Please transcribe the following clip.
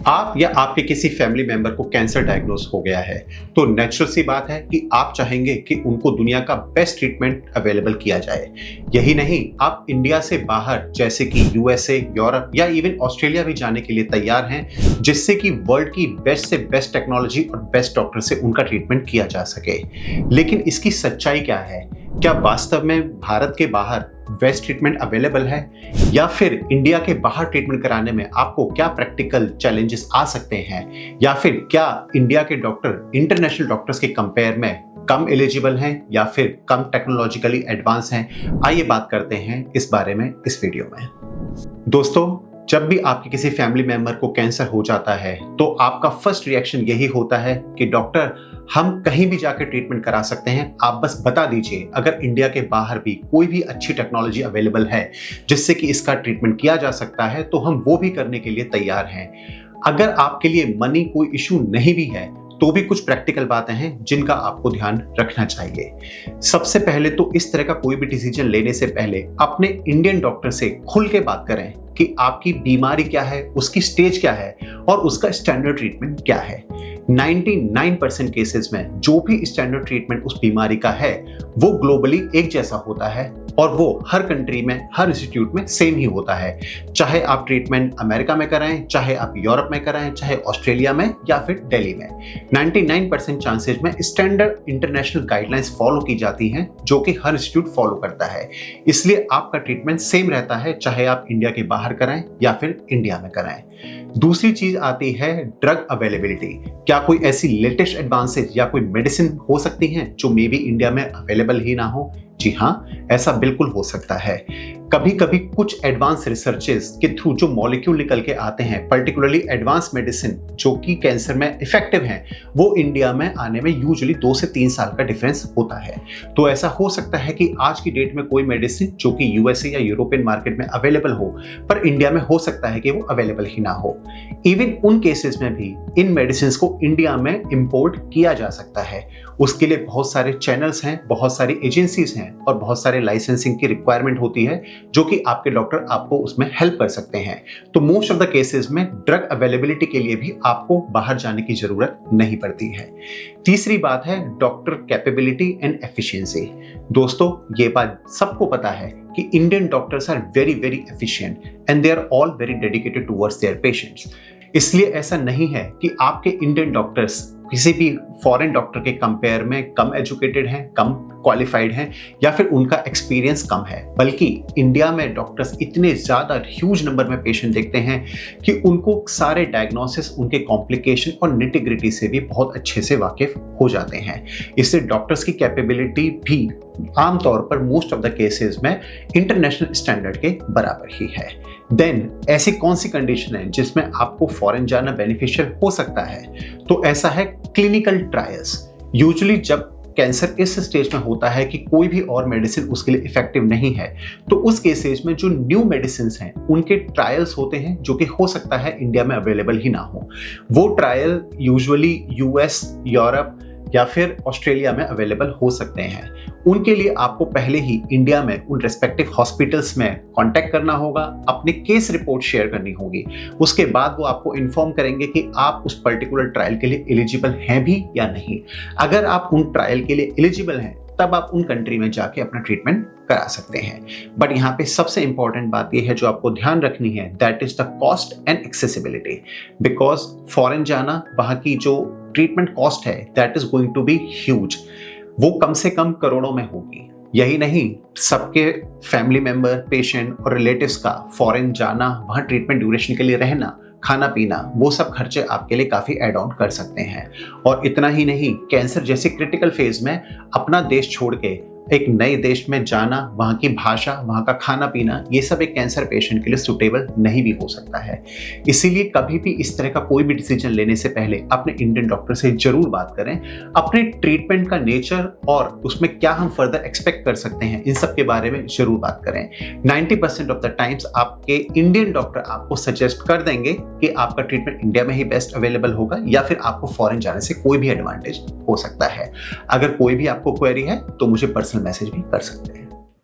आप या आपके किसी फैमिली मेंबर को कैंसर डायग्नोज हो गया है तो नेचुरल सी बात है कि आप चाहेंगे कि उनको दुनिया का बेस्ट ट्रीटमेंट अवेलेबल किया जाए। यही नहीं, आप इंडिया से बाहर जैसे कि यूएसए, यूरोप या इवन ऑस्ट्रेलिया भी जाने के लिए तैयार हैं, जिससे कि वर्ल्ड की बेस्ट से बेस्ट टेक्नोलॉजी और बेस्ट डॉक्टर से उनका ट्रीटमेंट किया जा सके। लेकिन इसकी सच्चाई क्या है? क्या वास्तव में भारत के बाहर बेस्ट ट्रीटमेंट अवेलेबल है, या फिर इंडिया के बाहर ट्रीटमेंट कराने में आपको क्या प्रैक्टिकल चैलेंजेस आ सकते हैं, या फिर क्या इंडिया के डॉक्टर इंटरनेशनल डॉक्टर्स के कंपेयर में कम एलिजिबल हैं या फिर कम टेक्नोलॉजिकली एडवांस हैं? आइए बात करते हैं इस बारे में इस वीडियो में। दोस्तों, जब भी आपके किसी फैमिली मेंबर को कैंसर हो जाता है तो आपका फर्स्ट रिएक्शन यही होता है कि डॉक्टर, हम कहीं भी जाकर ट्रीटमेंट करा सकते हैं, आप बस बता दीजिए अगर इंडिया के बाहर भी कोई भी अच्छी टेक्नोलॉजी अवेलेबल है जिससे कि इसका ट्रीटमेंट किया जा सकता है तो हम वो भी करने के लिए तैयार हैं। अगर आपके लिए मनी कोई इशू नहीं भी है तो भी कुछ प्रैक्टिकल बातें हैं जिनका आपको ध्यान रखना चाहिए। सबसे पहले तो इस तरह का कोई भी डिसीजन लेने से पहले अपने इंडियन डॉक्टर से खुल के बात करें कि आपकी बीमारी क्या है, उसकी स्टेज क्या है और उसका स्टैंडर्ड ट्रीटमेंट क्या है। 99% केसेस में जो भी स्टैंडर्ड ट्रीटमेंट उस बीमारी का है वो ग्लोबली एक जैसा होता है और वो हर कंट्री में, हर इंस्टीट्यूट में सेम ही होता है। चाहे आप ट्रीटमेंट अमेरिका में कराएं, चाहे आप यूरोप में कराएं, चाहे ऑस्ट्रेलिया में या फिर दिल्ली में, 99% चांसेस में स्टैंडर्ड इंटरनेशनल गाइडलाइंस फॉलो की जाती हैं जो कि हर इंस्टीट्यूट फॉलो करता है। इसलिए आपका ट्रीटमेंट सेम रहता है चाहे आप इंडिया के बाहर कराएं या फिर इंडिया में कराएं। दूसरी चीज आती है ड्रग अवेलेबिलिटी। क्या कोई ऐसी लेटेस्ट एडवांसेज या कोई मेडिसिन हो सकती हैं जो मे बी इंडिया में अवेलेबल ही ना हो? जी हाँ, ऐसा बिल्कुल हो सकता है। कभी कभी कुछ एडवांस रिसर्चेस के थ्रू जो मॉलिक्यूल निकल के आते हैं, पर्टिकुलरली एडवांस मेडिसिन जो कि कैंसर में इफेक्टिव हैं, वो इंडिया में आने में यूजुअली 2 से 3 साल का डिफरेंस होता है। तो ऐसा हो सकता है कि आज की डेट में कोई मेडिसिन जो कि यूएसए या यूरोपियन मार्केट में अवेलेबल हो पर इंडिया में हो सकता है कि वो अवेलेबल ही ना हो। इवन उन केसेस में भी इन मेडिसिन को इंडिया में इंपोर्ट किया जा सकता है। उसके लिए बहुत सारे चैनल्स हैं, बहुत सारी एजेंसीज हैं और बहुत सारे लाइसेंसिंग की रिक्वायरमेंट होती है जो कि आपके डॉक्टर आपको उसमें हेल्प कर सकते हैं। तो मोस्ट ऑफ द केसेस में ड्रग अवेलेबिलिटी के लिए भी आपको बाहर जाने की जरूरत नहीं पड़ती है। तीसरी बात है डॉक्टर कैपेबिलिटी एंड एफिशिएंसी। दोस्तों, ये बात सबको पता है कि Indian doctors are very very efficient and they are all very dedicated towards their patients. इसलिए ऐसा नहीं है कि आपके इंडियन डॉक्टर्स किसी भी फॉरेन डॉक्टर के कंपेयर में कम एजुकेटेड हैं, कम क्वालिफाइड हैं या फिर उनका एक्सपीरियंस कम है, बल्कि इंडिया में डॉक्टर्स इतने ज़्यादा ह्यूज नंबर में पेशेंट देखते हैं कि उनको सारे डायग्नोसिस, उनके कॉम्प्लिकेशन और निटिग्रिटी से भी बहुत अच्छे से वाकिफ हो जाते हैं। इससे डॉक्टर्स की कैपेबिलिटी भी आमतौर पर मोस्ट ऑफ द केसेस में इंटरनेशनल स्टैंडर्ड के बराबर ही है। देन ऐसी कौन सी कंडीशन है जिसमें आपको फॉरेन जाना बेनिफिशियल हो सकता है? तो ऐसा है क्लिनिकल ट्रायल्स। यूजुअली जब कैंसर इस स्टेज में होता है कि कोई भी और मेडिसिन उसके लिए इफेक्टिव नहीं है, तो उस केसेस में जो न्यू मेडिसिन हैं उनके ट्रायल्स होते हैं जो कि हो सकता है इंडिया में अवेलेबल ही ना हो। वो ट्रायल यूजुअली यूएस, यूरोप या फिर ऑस्ट्रेलिया में अवेलेबल हो सकते हैं। उनके लिए आपको पहले ही इंडिया में उन रेस्पेक्टिव हॉस्पिटल्स में कांटेक्ट करना होगा, अपनी केस रिपोर्ट शेयर करनी होगी। उसके बाद वो आपको इन्फॉर्म करेंगे कि आप उस पर्टिकुलर ट्रायल के लिए एलिजिबल हैं भी या नहीं। अगर आप उन ट्रायल के लिए एलिजिबल हैं तब आप उन कंट्री में जाके अपना ट्रीटमेंट करा सकते हैं। बट यहाँ पे सबसे इंपॉर्टेंट बात यह है जो आपको ध्यान रखनी है, that is the cost and accessibility. Because foreign जाना, वहाँ की जो ट्रीटमेंट कॉस्ट है that is going to be huge. वो कम से कम करोड़ों में होगी। यही नहीं, सबके फैमिली मेंबर, पेशेंट और रिलेटिव्स का फॉरेन जाना, वहाँ ट्रीटमेंट ड्यूरेशन के लिए रहना, खाना पीना, वो सब खर्चे आपके लिए काफ़ी ऐड ऑन कर सकते हैं। और इतना ही नहीं, कैंसर जैसे क्रिटिकल फेज में अपना देश छोड़ के एक नए देश में जाना, वहाँ की भाषा, वहाँ का खाना पीना, ये सब एक कैंसर पेशेंट के लिए सूटेबल नहीं भी हो सकता है। इसीलिए कभी भी इस तरह का कोई भी डिसीजन लेने से पहले अपने इंडियन डॉक्टर से जरूर बात करें। अपने ट्रीटमेंट का नेचर और उसमें क्या हम फर्दर एक्सपेक्ट कर सकते हैं, इन सब के बारे में जरूर बात करें। 90% ऑफ द टाइम्स आपके इंडियन डॉक्टर आपको सजेस्ट कर देंगे कि आपका ट्रीटमेंट इंडिया में ही बेस्ट अवेलेबल होगा या फिर आपको फॉरेन जाने से कोई भी एडवांटेज हो सकता है। अगर कोई भी आपको क्वेरी है तो मुझे पर्सनल मैसेज भी कर सकते हैं।